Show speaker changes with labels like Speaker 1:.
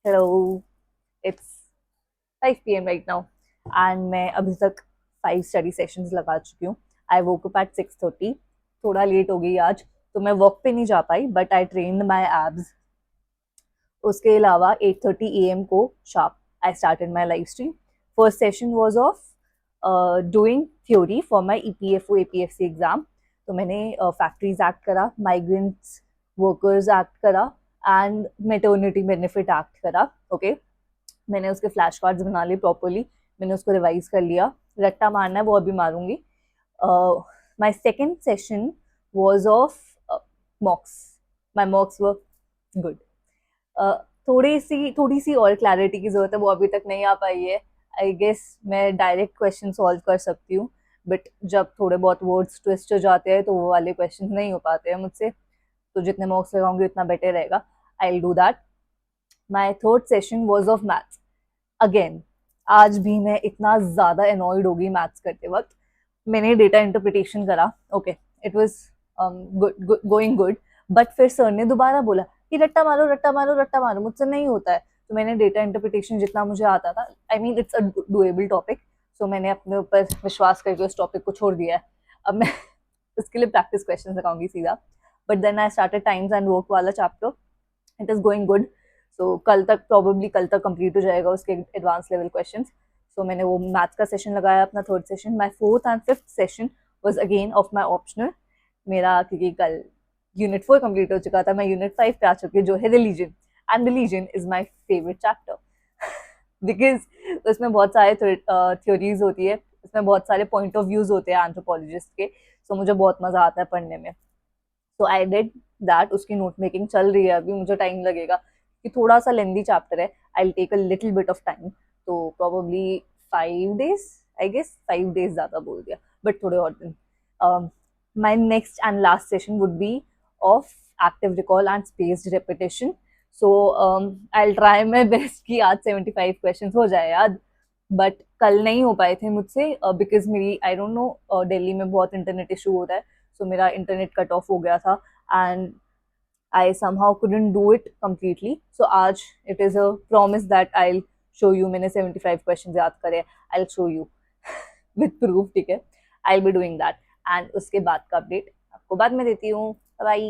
Speaker 1: Hello, it's 5 p.m. right now and मैं अभी तक 5 स्टडी सेशंस लगा चुकी हूँ. आई वोक अप एट 6:30. थोड़ा लेट हो गई आज तो मैं वॉक पे नहीं जा पाई but I trained my abs. उसके अलावा 8:30 AM को sharp I started my live stream. First session was of doing theory for my EPFO APFC exam. तो मैंने फैक्ट्रीज एक्ट करा, माइग्रेंट्स वर्कर्स एक्ट करा एंड मेटर्निटी बेनिफिट एक्ट करा. Okay, मैंने उसके फ्लैश कार्ड्स बना लिए प्रॉपरली. मैंने उसको रिवाइज कर लिया. रट्टा मारना है वो अभी मारूंगी. My second session was of mocks. My mocks were good. थोड़ी सी और क्लैरिटी की जरूरत है, वो अभी तक नहीं आ पाई है. आई गेस मैं डायरेक्ट क्वेश्चन सॉल्व कर सकती हूँ बट जब थोड़े बहुत वर्ड्स ट्विस्ट हो जाते हैं तो वो वाले क्वेश्चन नहीं हो पाते हैं मुझसे. तो जितने मार्क्स लगाऊंगी उतना बेटर रहेगा. I will do that. My third session was of maths. Again आज भी मैं इतना ज्यादा अनॉयड हो गई मैथ्स करते वक्त. मैंने डेटा इंटरप्रिटेशन करा. Okay, it was going good but फिर सर ने दोबारा बोला कि रट्टा मारो रट्टा मारो रट्टा मारो. मुझसे नहीं होता है. तो मैंने डेटा इंटरप्रिटेशन जितना मुझे आता था, I mean it's a doable topic, so मैंने अपने ऊपर विश्वास करके उस टॉपिक को छोड़ दिया है. अब मैं उसके लिए प्रैक्टिस क्वेश्चन लगाऊंगी सीधा. But then I started times and work वाला chapter. It is going good. So कल तक कंप्लीट हो जाएगा उसके एडवांस लेवल क्वेश्चंस. सो मैंने वो मैथ्स का सेशन लगाया अपना third session. My fourth and fifth session was again of my optional. मेरा क्योंकि कल यूनिट 4 कंप्लीट हो चुका था, मैं यूनिट 5 पे आ चुकी हूँ जो है religion. And religion is my favourite chapter because उसमें बहुत सारे थ्योरीज होती है, उसमें बहुत सारे पॉइंट ऑफ व्यूज होते हैं एंथ्रोपोलॉजिस्ट के. सो मुझे बहुत मजा आता है पढ़ने में. सो आई डिड दैट. उसकी नोट मेकिंग चल रही है अभी, मुझे टाइम लगेगा कि थोड़ा सा लेंदी चैप्टर है. I will take a little bit of time. तो probably 5 days, I guess 5 days ज्यादा बोल दिया बट थोड़े और दिन. My next and last session would be of active recall and spaced repetition. So I will try my best कि आज 75 question हो जाए याद. बट कल नहीं हो पाए थे मुझसे बिकॉज मेरी आई डोंट नो दिल्ली में बहुत इंटरनेट इशू हो रहा है. सो मेरा इंटरनेट कट ऑफ हो गया था and I somehow couldn't do it completely. So आज it is a promise that I'll show you. मैंने 75 questions याद करे. I'll show you with proof. ठीक है, I'll be doing that. And उसके बाद का अपडेट आपको बाद में देती हूँ. बाय.